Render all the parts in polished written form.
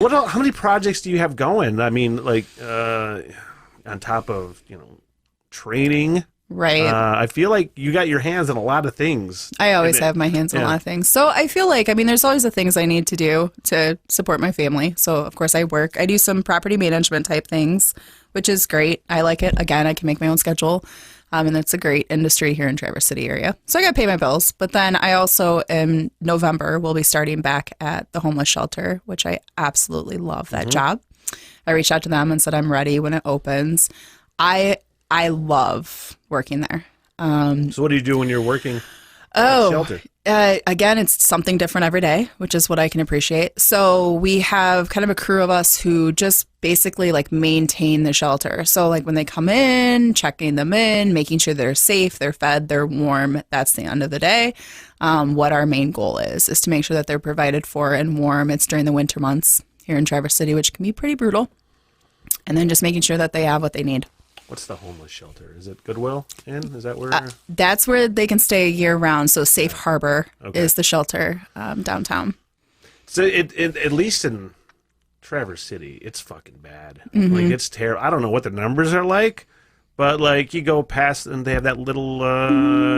How many projects do you have going? I mean, like, on top of, training. Right. I feel like you got your hands in a lot of things. I always have my hands in a lot of things. So I feel like, there's always the things I need to do to support my family. So, of course, I work. I do some property management type things, which is great. I like it. Again, I can make my own schedule. And it's a great industry here in Traverse City area. So I got to pay my bills. But then I also, in November, will be starting back at the homeless shelter, which I absolutely love that job. I reached out to them and said I'm ready when it opens. I love working there. So what do you do when you're working at the shelter? Again, it's something different every day, which is what I can appreciate. So we have kind of a crew of us who just basically like maintain the shelter. So like when they come in, checking them in, making sure they're safe, they're fed, they're warm. That's the end of the day. What our main goal is to make sure that they're provided for and warm. It's during the winter months here in Traverse City, which can be pretty brutal. And then just making sure that they have what they need. What's the homeless shelter? Is it Goodwill Inn? Is that where? That's where they can stay year round. So Safe Harbor is the shelter downtown. So at least in Traverse City, it's fucking bad. Like it's terrible. I don't know what the numbers are like, but like you go past and they have that little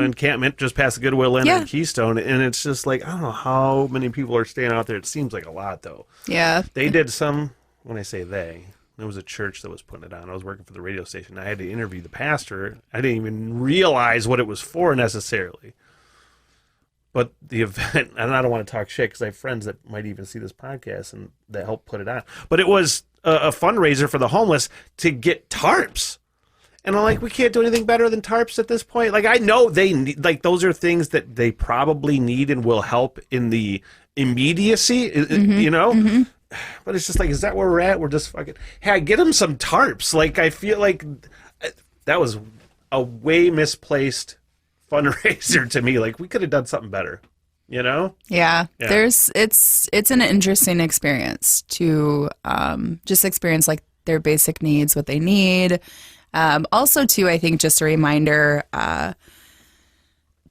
encampment just past the Goodwill Inn and Keystone, and it's just like I don't know how many people are staying out there. It seems like a lot though. Yeah. They did some. When I say they. There was a church that was putting it on. I was working for the radio station. I had to interview the pastor. I didn't even realize what it was for necessarily. But the event, and I don't want to talk shit because I have friends that might even see this podcast and that helped put it on. But it was a fundraiser for the homeless to get tarps. And I'm like, we can't do anything better than tarps at this point. Like, I know they need, like, those are things that they probably need and will help in the immediacy, you know? Mm-hmm. But it's just like, is that where we're at? We're just fucking, hey, get them some tarps. Like, I feel like that was a way misplaced fundraiser to me. Like, we could have done something better, you know? Yeah. It's an interesting experience to just experience, like, their basic needs, what they need. Also, too, I think just a reminder,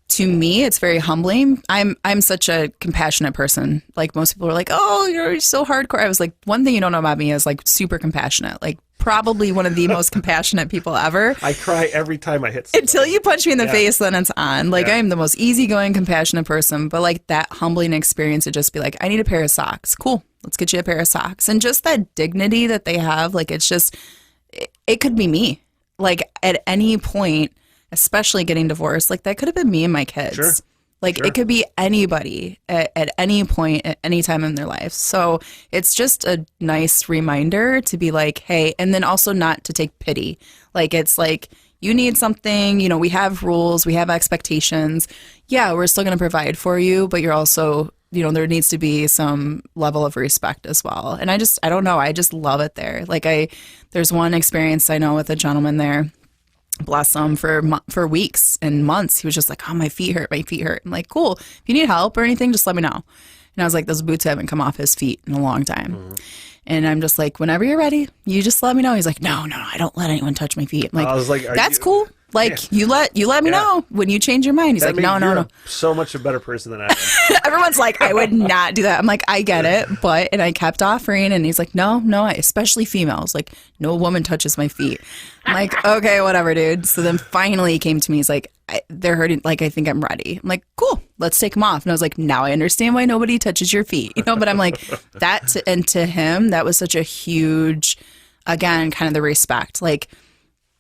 to me, it's very humbling. I'm such a compassionate person. Like, most people are like, oh, you're so hardcore. I was like, one thing you don't know about me is, like, super compassionate. Like, probably one of the most compassionate people ever. I cry every time I hit somebody. Until you punch me in the face, then it's on. Like, I am the most easygoing, compassionate person. But, like, that humbling experience to just be like, I need a pair of socks. Cool. Let's get you a pair of socks. And just that dignity that they have, like, it's just, it could be me. Like, at any point, especially getting divorced, like, that could have been me and my kids. Sure. Like, it could be anybody at any point, at any time in their life. So it's just a nice reminder to be like, hey, and then also not to take pity. Like, it's like, you need something, you know, we have rules, we have expectations. Yeah, we're still going to provide for you, but you're also, you know, there needs to be some level of respect as well. And I don't know, I just love it there. Like, there's one experience I know with a gentleman there. Bless him, for weeks and months. He was just like, oh, my feet hurt. I'm like, cool. If you need help or anything, just let me know. And I was like, those boots haven't come off his feet in a long time. Mm-hmm. And I'm just like, whenever you're ready, you just let me know. He's like, no, I don't let anyone touch my feet. I'm like, I was like, that's cool. Like, you let me know when you change your mind. He's like, no. So much a better person than I am. Everyone's like, I would not do that. I'm like, I get it. And I kept offering, and he's like, no, especially females. Like, no woman touches my feet. I'm like, okay, whatever, dude. So then finally he came to me. He's like, they're hurting. Like, I think I'm ready. I'm like, cool, let's take them off. And I was like, now I understand why nobody touches your feet. You know, but I'm like, and to him, that was such a huge, again, kind of the respect. Like,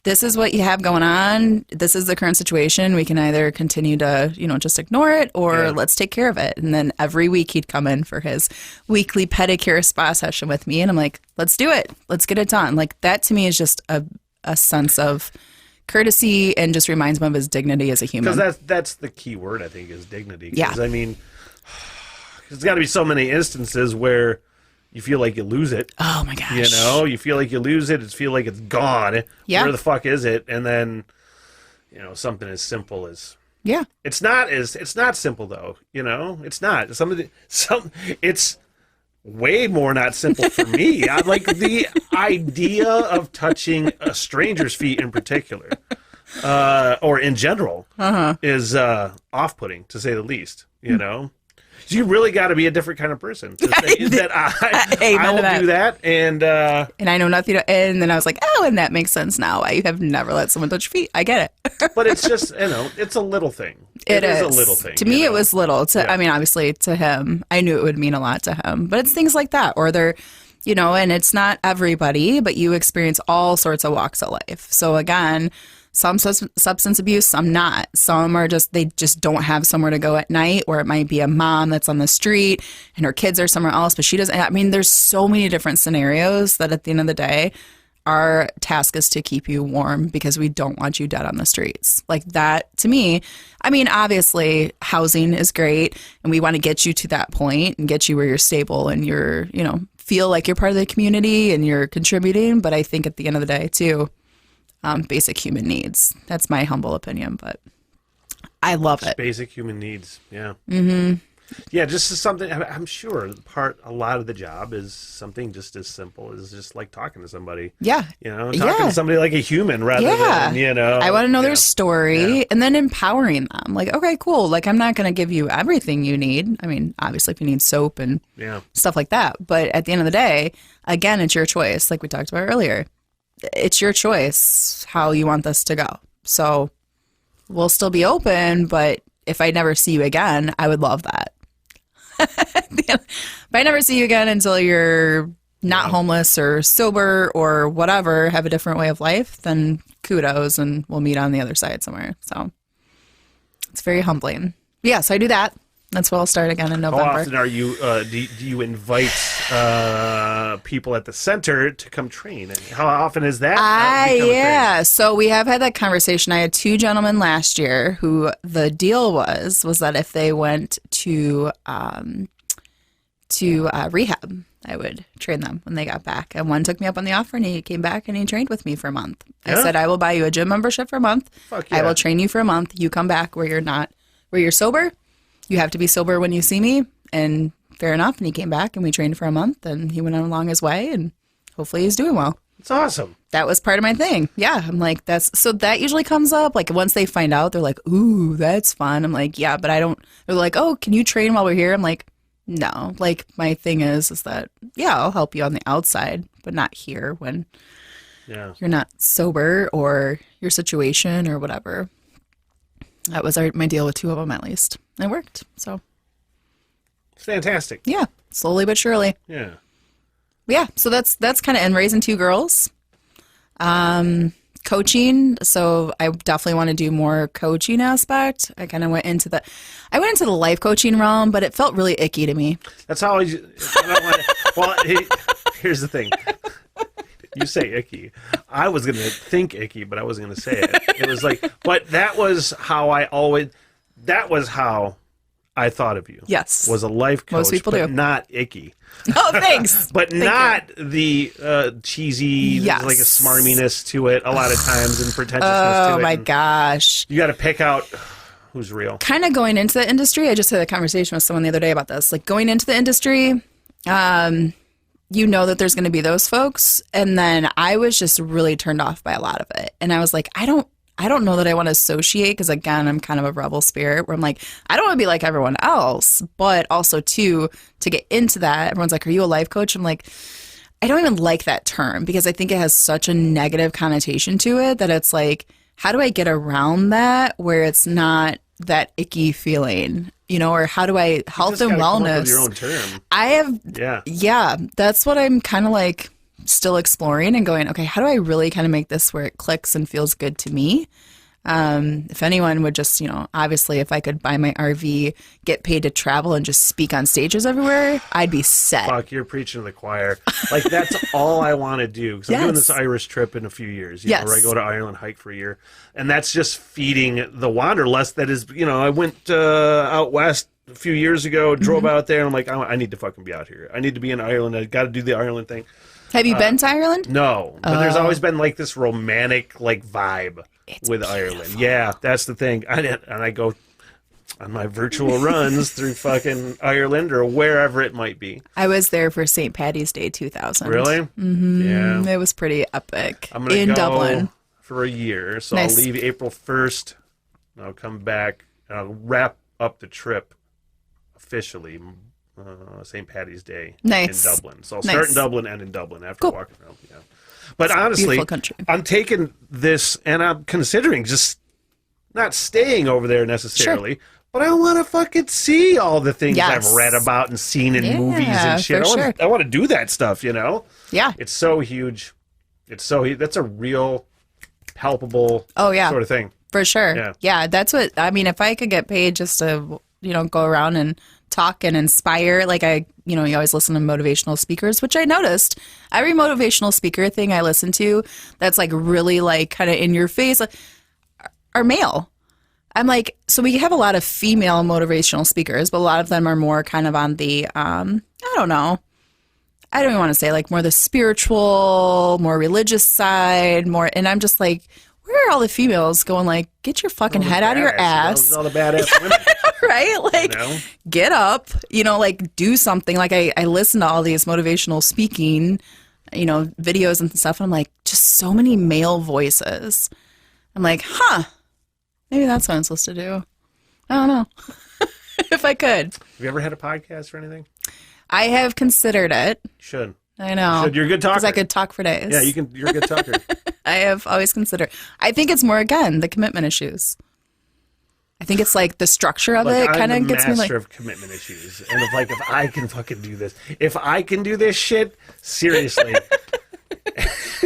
this is what you have going on. This is the current situation. We can either continue to, you know, just ignore it, or let's take care of it. And then every week he'd come in for his weekly pedicure spa session with me. And I'm like, let's do it. Let's get it done. Like, that to me is just a sense of courtesy and just reminds me of his dignity as a human. Because that's the key word, I think, is dignity. Yeah. I mean, there's got to be so many instances where you feel like you lose it. Oh, my gosh. You know, you feel like you lose it. It feel like it's gone. Yeah. Where the fuck is it? And then, you know, something as simple as... Yeah. It's not simple, though. You know? It's not. It's way more not simple for me. I like the idea of touching a stranger's feet in particular, or in general, is off-putting, to say the least, you know? You really got to be a different kind of person to say that I Amen will to that. do that. And I know nothing. And then I was like, oh, and that makes sense now. I have never let someone touch your feet. I get it. but it's just, it's a little thing. It is a little thing. To me, it was little. I mean, obviously to him, I knew it would mean a lot to him. But it's things like that, or they're, and it's not everybody, but you experience all sorts of walks of life. So again, some substance abuse, some not. Some are they just don't have somewhere to go at night, or it might be a mom that's on the street and her kids are somewhere else, but she doesn't. I mean, there's so many different scenarios that at the end of the day, our task is to keep you warm because we don't want you dead on the streets. Like that, to me, I mean, obviously housing is great and we want to get you to that point and get you where you're stable and you're, feel like you're part of the community and you're contributing. But I think at the end of the day too, basic human needs. That's my humble opinion, but I love it. Basic human needs. Yeah. Mm-hmm. Yeah, just something. I'm sure a lot of the job is something just as simple as just like talking to somebody. Yeah. Talking to somebody like a human rather than, I want to know their story and then empowering them. Like, okay, cool. Like, I'm not going to give you everything you need. I mean, obviously, if you need soap and stuff like that. But at the end of the day, again, it's your choice, like we talked about earlier. It's your choice how you want this to go. So we'll still be open, but if I never see you again, I would love that. If I never see you again until you're not homeless or sober or whatever, have a different way of life, then kudos and we'll meet on the other side somewhere. So it's very humbling. Yeah, so I do that. That's where I'll start again in November. How often are you? Do you invite people at the center to come train? And how often is that? Yeah. So we have had that conversation. I had 2 gentlemen last year who the deal was that if they went to rehab, I would train them when they got back. And one took me up on the offer, and he came back and he trained with me for a month. Yeah? I said, I will buy you a gym membership for a month. Fuck yeah. I will train you for a month. You come back where you're sober. You have to be sober when you see me, and fair enough. And he came back and we trained for a month and he went on along his way and hopefully he's doing well. It's awesome. That was part of my thing. Yeah. I'm like, so that usually comes up. Like once they find out, they're like, ooh, that's fun. I'm like, yeah, but they're like, oh, can you train while we're here? I'm like, no. Like my thing is that, yeah, I'll help you on the outside, but not here when you're not sober or your situation or whatever. That was my deal with 2 of them at least. It worked. So it's fantastic. Yeah, slowly but surely. Yeah. Yeah, so that's kind of in raising 2 girls. Coaching, so I definitely want to do more coaching aspect. I kind of went into the life coaching realm, but it felt really icky to me. That's how well, here's the thing. You say icky. I was going to think icky, but I wasn't going to say it. It was like, but that was how I thought of you. Yes. Was a life coach, most people but do. not icky. Oh, thanks. But Thank not you. the cheesy, like a smarminess to it a lot of times and pretentiousness to it. Oh, my gosh. You got to pick out who's real. Kind of going into the industry, I just had a conversation with someone the other day about this. Like going into the industry, you know that there's going to be those folks. And then I was just really turned off by a lot of it. And I was like, I don't know that I want to associate because, again, I'm kind of a rebel spirit where I'm like, I don't want to be like everyone else. But also, too, to get into that, everyone's like, are you a life coach? I'm like, I don't even like that term because I think it has such a negative connotation to it that it's like, how do I get around that where it's not that icky feeling? Or how do I health and wellness? Come up with your own term. Yeah, that's what I'm kind of like still exploring and going, okay, how do I really kind of make this where it clicks and feels good to me? If anyone would just, obviously if I could buy my RV, get paid to travel and just speak on stages everywhere, I'd be set. Fuck, you're preaching to the choir. Like that's all I want to do because I'm doing this Irish trip in a few years, where I go to Ireland, hike for a year. And that's just feeding the wanderlust that is, I went out west a few years ago, drove out there, and I'm like, I need to fucking be out here. I need to be in Ireland. I got to do the Ireland thing. Have you been to Ireland? No, but there's always been like this romantic vibe with Ireland. Yeah, that's the thing. And I go on my virtual runs through fucking Ireland or wherever it might be. I was there for St. Paddy's Day 2000. Really? Mm-hmm. Yeah. It was pretty epic. I'm going to go Dublin for a year, so nice. I'll leave April 1st. And I'll come back and I'll wrap up the trip officially St. Patty's Day Nice. in Dublin. So I'll Nice. start in Dublin, end in Dublin after Cool. walking around. Yeah. But honestly, beautiful country. I'm taking this and I'm considering just not staying over there necessarily, but I want to fucking see all the things Yes. I've read about and seen in movies and shit. for I want to do that stuff, you know? Yeah. It's so huge. That's a real palpable sort of thing. For sure. Yeah. Yeah. That's what, I mean, if I could get paid just to, go around and talk and inspire, like you always listen to motivational speakers, which I noticed every motivational speaker thing I listen to that's like really like kind of in your face are male. I'm like, so we have a lot of female motivational speakers, but a lot of them are more kind of on the, I don't know. I don't even want to say like more the spiritual, more religious side, and I'm just like, where are all the females going like, get your fucking head out of your ass. All the badass women. Right? Like, get up, like do something. Like I listen to all these motivational speaking, videos and stuff. And I'm like, just so many male voices. I'm like, maybe that's what I'm supposed to do. I don't know. If I could. Have you ever had a podcast or anything? I have considered it. You should. I know. You're a good talker. Because I could talk for days. Yeah, you're a good talker. I have always considered. I think it's more, again, the commitment issues. I think it's like the structure of it kind of gets me like. I'm the master of commitment issues. And if I can fucking do this. If I can do this shit, seriously.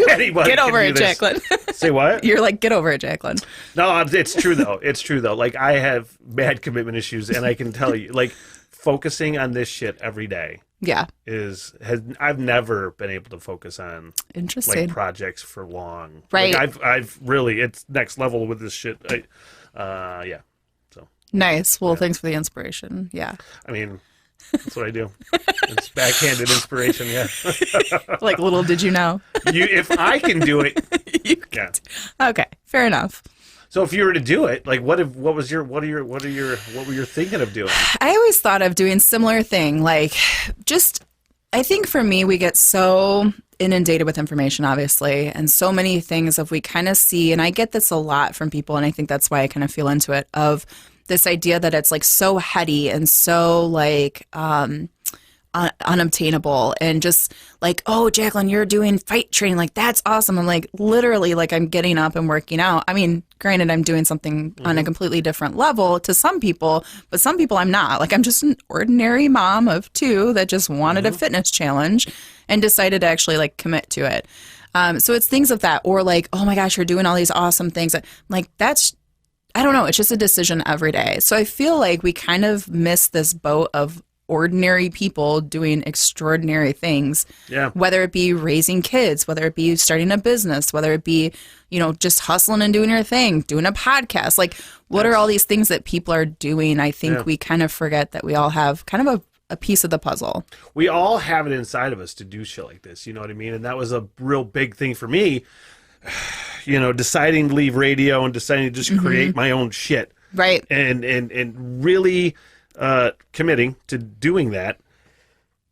Anybody Get over can it, do this. Jaclyn. Say what? You're like, get over it, Jaclyn. No, it's true though. It's true though. Like I have bad commitment issues, and I can tell you, like focusing on this shit every day. Yeah. I've never been able to focus on Interesting. like projects for long. Right. Like, I've really it's next level with this shit. Yeah. So nice. Well, thanks for the inspiration. Yeah. I mean, that's what I do. It's backhanded inspiration. Yeah. Like little did you know. If I can do it. Yeah. Okay. Fair enough. So if you were to do it, like what were you thinking of doing? I always thought of doing similar thing. Like I think for me, we get so inundated with information, obviously, and so many things if we kind of see, and I get this a lot from people, and I think that's why I kind of feel into it, of this idea that it's like so heady and so like unobtainable, and just like, oh, Jaclyn, you're doing fight training, like that's awesome. I'm like, literally, like I'm getting up and working out. I mean, granted, I'm doing something on a completely different level to some people, but some people I'm not. Like I'm just an ordinary mom of two that just wanted a fitness challenge and decided to actually like commit to it. So it's things of that, or like, oh my gosh, you're doing all these awesome things. Like that's, I don't know, it's just a decision every day. So I feel like we kind of miss this boat of ordinary people doing extraordinary things. Yeah. Whether it be raising kids, whether it be starting a business, whether it be, just hustling and doing your thing, doing a podcast. Like, what are all these things that people are doing? I think we kind of forget that we all have kind of a piece of the puzzle. We all have it inside of us to do shit like this. You know what I mean? And that was a real big thing for me. Deciding to leave radio and deciding to just create my own shit. Right. And really committing to doing that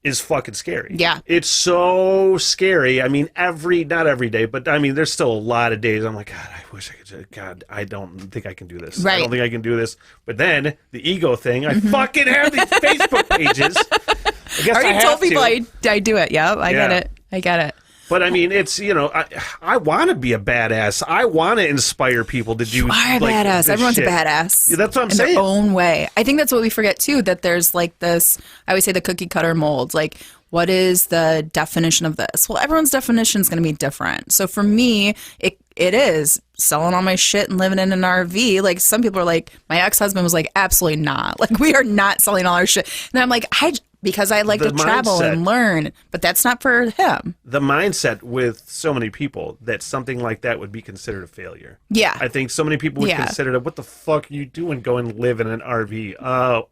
is fucking scary. Yeah. It's so scary. I mean, not every day, but I mean, there's still a lot of days I'm like, God, I wish I could. God, I don't think I can do this. Right. I don't think I can do this. But then the ego thing, I fucking have these Facebook pages. I guess Already told people I do it. Yep. I get it. But I mean, it's, I want to be a badass. I want to inspire people to do. You are a badass. Everyone's shit. a badass. Yeah, that's what I'm in saying. Their own way. I think that's what we forget too, that there's like this, I always say the cookie cutter mold. Like, what is the definition of this? Well, everyone's definition is going to be different. So for me, it is selling all my shit and living in an RV. Like some people are like, my ex-husband was like, absolutely not. Like we are not selling all our shit. And I'm like, because I like to travel and learn, but that's not for him. The mindset with so many people that something like that would be considered a failure. Yeah. I think so many people would consider it, what the fuck are you doing going to live in an RV?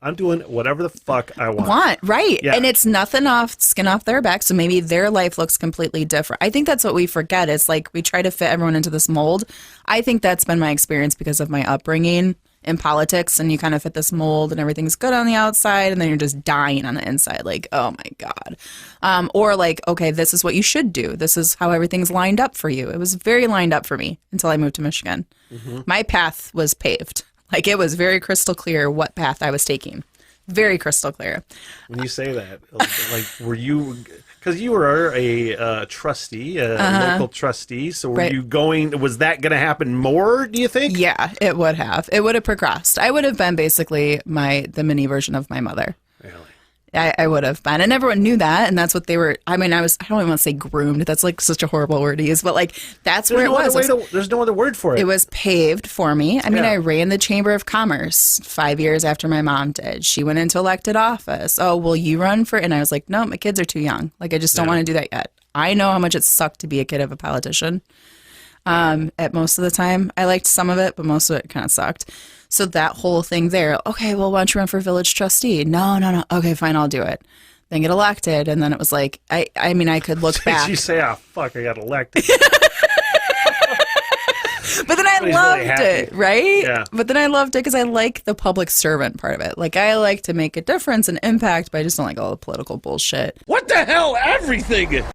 I'm doing whatever the fuck I want. Right. Yeah. And it's nothing skin off their back, so maybe their life looks completely different. I think that's what we forget. It's like we try to fit everyone into this mold. I think that's been my experience because of my upbringing in politics, and you kind of fit this mold and everything's good on the outside and then you're just dying on the inside, like, oh my God. Or like, okay, this is what you should do, this is how everything's lined up for you. It was very lined up for me until I moved to Michigan. My path was paved. Like it was very crystal clear what path I was taking. Very crystal clear. When you say that, like, were you, because you were a trustee, a local trustee, so were you going, was that going to happen more, do you think? Yeah, it would have. It would have progressed. I would have been basically the mini version of my mother. Really? I would have been. And everyone knew that. And that's what they were. I mean, I don't even want to say groomed. That's like such a horrible word to use. But like, that's where it was. There's no other word for it. It was paved for me. I mean, I ran the Chamber of Commerce 5 years after my mom did. She went into elected office. Oh, will you run for? And I was like, no, my kids are too young. Like, I just don't want to do that yet. I know how much it sucked to be a kid of a politician. At most of the time, I liked some of it, but most of it kind of sucked. So that whole thing there, okay, well, why don't you run for village trustee? No. Okay, fine, I'll do it. Then get elected. And then it was like, I mean, I could look back. Did you say, oh, fuck, I got elected? But then I loved really it, right? Yeah. But then I loved it because I like the public servant part of it. Like, I like to make a difference and impact, but I just don't like all the political bullshit. What the hell? Everything!